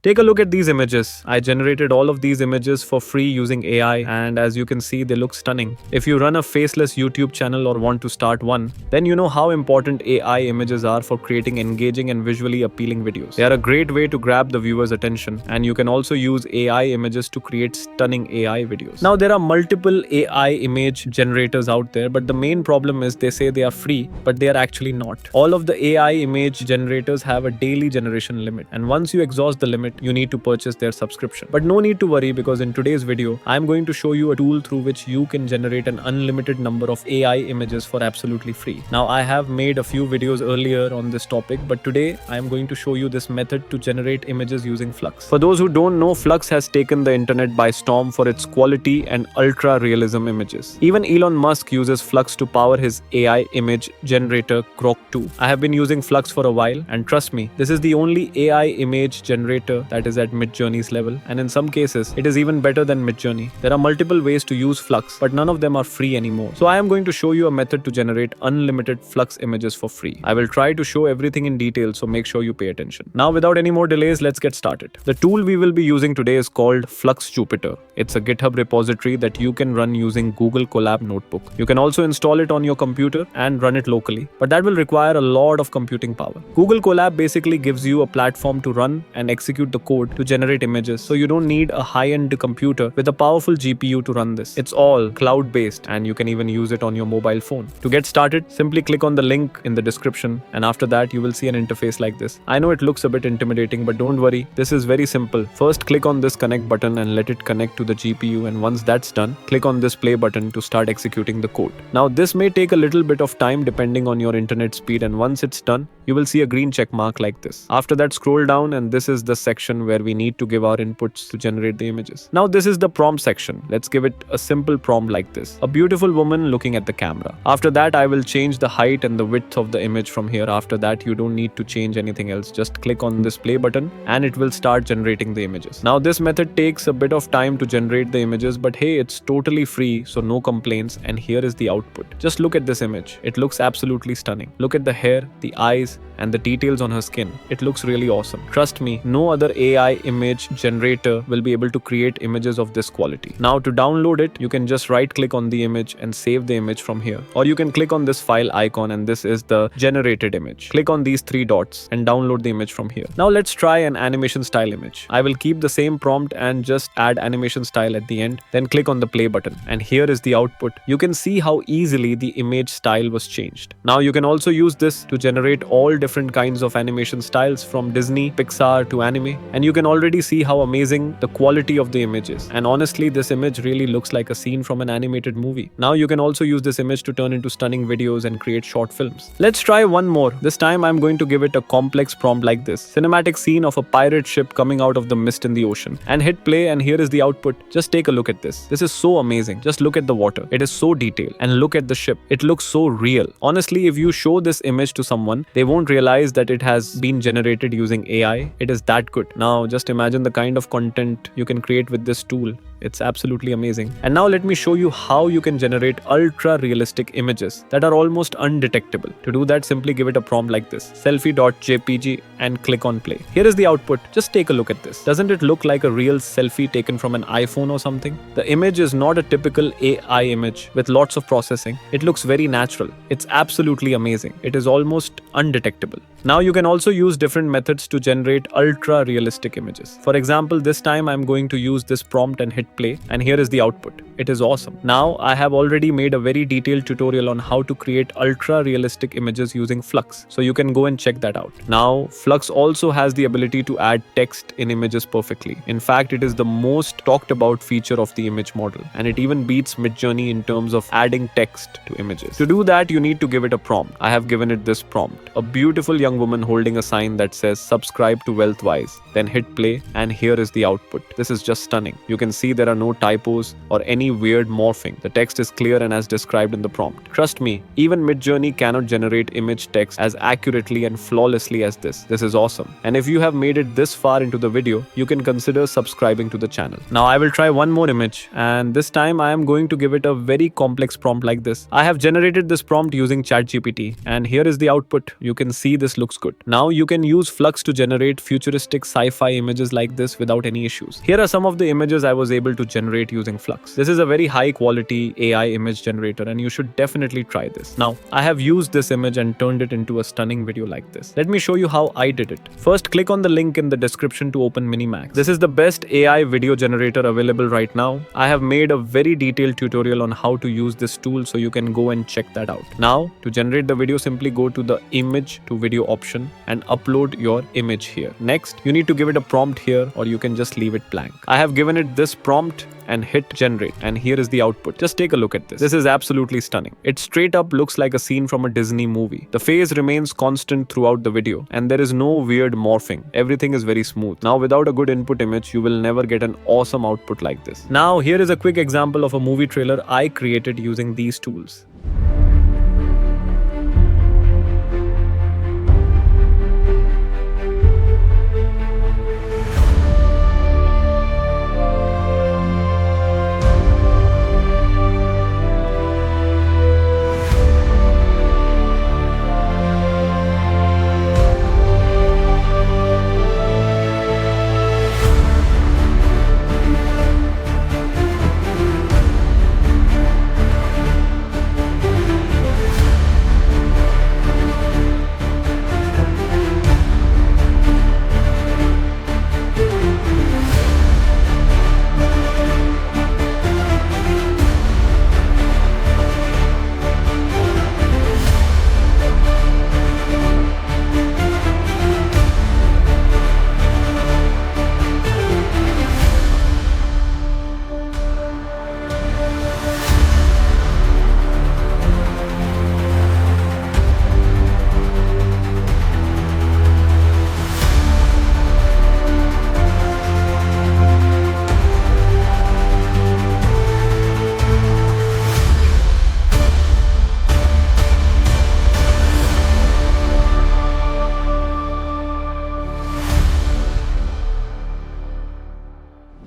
Take a look at these images. I generated all of these images for free using AI, and as you can see, they look stunning. If you run a Faceless YouTube channel or want to start one, then you know how important AI images are for creating engaging and visually appealing videos. They are a great way to grab the viewer's attention, and you can also use AI images to create stunning AI videos. Now, there are multiple AI image generators out there, but the main problem is they say they are free, but they are actually not. All of the AI image generators have a daily generation limit, and once you exhaust the limit, you need to purchase their subscription. But no need to worry, because in today's video, I'm going to show you a tool through which you can generate an unlimited number of AI images for absolutely free. Now, I have made a few videos earlier on this topic, but today I am going to show you this method to generate images using Flux. For those who don't know, Flux has taken the internet by storm for its quality and ultra realism images. Even Elon Musk uses Flux to power his AI image generator Grok 2. I have been using Flux for a while, and trust me, this is the only AI image generator that is at MidJourney's level, and in some cases, it is even better than MidJourney. There are multiple ways to use Flux, but none of them are free anymore. So I am going to show you a method to generate unlimited Flux images for free. I will try to show everything in detail, so make sure you pay attention. Now, without any more delays, let's get started. The tool we will be using today is called Flux Jupyter. It's a GitHub repository that you can run using Google Colab notebook. You can also install it on your computer and run it locally, but that will require a lot of computing power. Google Colab basically gives you a platform to run and execute the code to generate images, so you don't need a high-end computer with a powerful GPU to run this. It's all cloud-based, and you can even use it on your mobile phone. To get started, simply click on the link in the description, and after that, you will see an interface like this. I know it looks a bit intimidating, but don't worry, this is very simple. First, click on this connect button and let it connect to the GPU, and once that's done, click on this play button to start executing the code. Now, this may take a little bit of time depending on your internet speed, and once it's done, you will see a green check mark like this. After that, scroll down, and this is the section where we need to give our inputs to generate the images. Now, this is the prompt section. Let's give it a simple prompt like this: a beautiful woman looking at the camera. After that, I will change the height and the width of the image from here. After that, you don't need to change anything else. Just click on this play button and it will start generating the images. Now, this method takes a bit of time to generate the images, but hey, it's totally free, so no complaints. And here is the output. Just look at this image. It looks absolutely stunning. Look at the hair, the eyes, and the details on her skin. It looks really awesome. Trust me, no other AI image generator will be able to create images of this quality. Now, to download it, you can just right click on the image and save the image from here. Or you can click on this file icon, and this is the generated image. Click on these three dots and download the image from here. Now, let's try an animation style image. I will keep the same prompt and just add animation style at the end. Then click on the play button, and here is the output. You can see how easily the image style was changed. Now, you can also use this to generate all different kinds of animation styles from Disney, Pixar to anime, and you can already see how amazing the quality of the image is. And honestly, this image really looks like a scene from an animated movie. Now, you can also use this image to turn into stunning videos and create short films. Let's try one more. This time, I'm going to give it a complex prompt like this: cinematic scene of a pirate ship coming out of the mist in the ocean. And hit play, and here is the output. Just take a look at this. This is so amazing. Just look at the water. It is so detailed. And look at the ship. It looks so real. Honestly, if you show this image to someone, they won't realize that it has been generated using AI. It is that good. Now, just imagine the kind of content you can create with this tool. It's absolutely amazing. And now let me show you how you can generate ultra realistic images that are almost undetectable. To do that, simply give it a prompt like this: selfie.jpg, and click on play. Here is the output. Just take a look at this. Doesn't it look like a real selfie taken from an iPhone or something? The image is not a typical AI image with lots of processing. It looks very natural. It's absolutely amazing. It is almost undetectable. Now, you can also use different methods to generate ultra realistic images. For example, this time I'm going to use this prompt and hit play, and here is the output. It is awesome. Now, I have already made a very detailed tutorial on how to create ultra realistic images using Flux, so you can go and check that out. Now, Flux also has the ability to add text in images perfectly. In fact, it is the most talked about feature of the image model, and it even beats MidJourney in terms of adding text to images. To do that, you need to give it a prompt. I have given it this prompt: a beautiful young woman holding a sign that says subscribe to Wealthwise. Then hit play, and here is the output. This is just stunning. You can see there are no typos or any weird morphing. The text is clear and as described in the prompt. Trust me, even MidJourney cannot generate image text as accurately and flawlessly as this. This is awesome. And if you have made it this far into the video, you can consider subscribing to the channel. Now, I will try one more image, and this time I am going to give it a very complex prompt like this. I have generated this prompt using ChatGPT, and here is the output. You can see this looks good. Now you can use Flux to generate futuristic sci-fi images like this without any issues. Here are some of the images I was able to generate using Flux. This is a very high quality AI image generator and you should definitely try this. Now, I have used this image and turned it into a stunning video like this. Let me show you how I did it. First, click on the link in the description to open Minimax. This is the best AI video generator available right now. I have made a very detailed tutorial on how to use this tool, so you can go and check that out. Now, to generate the video, simply go to the image to video option and upload your image here. Next, you need to give it a prompt here, or you can just leave it blank. I have given it this prompt and hit generate, and here is the output. Just take a look at this. This is absolutely stunning. It straight up looks like a scene from a Disney movie. The phase remains constant throughout the video and there is no weird morphing. Everything is very smooth. Now, without a good input image, you will never get an awesome output like this. Now, here is a quick example of a movie trailer I created using these tools.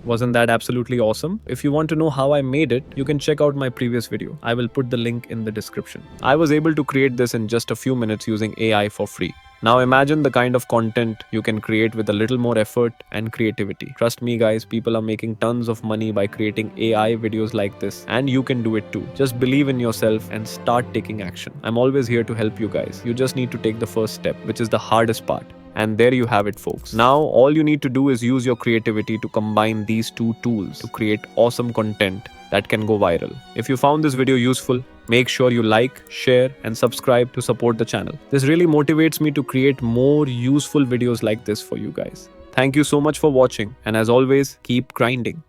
Wasn't that absolutely awesome? If you want to know how I made it, you can check out my previous video. I will put the link in the description. I was able to create this in just a few minutes using AI for free. Now imagine the kind of content you can create with a little more effort and creativity. Trust me guys, people are making tons of money by creating AI videos like this, and you can do it too. Just believe in yourself and start taking action. I'm always here to help you guys. You just need to take the first step, which is the hardest part. And there you have it, folks. Now, all you need to do is use your creativity to combine these two tools to create awesome content that can go viral. If you found this video useful, make sure you like, share, and subscribe to support the channel. This really motivates me to create more useful videos like this for you guys. Thank you so much for watching, and as always, keep grinding.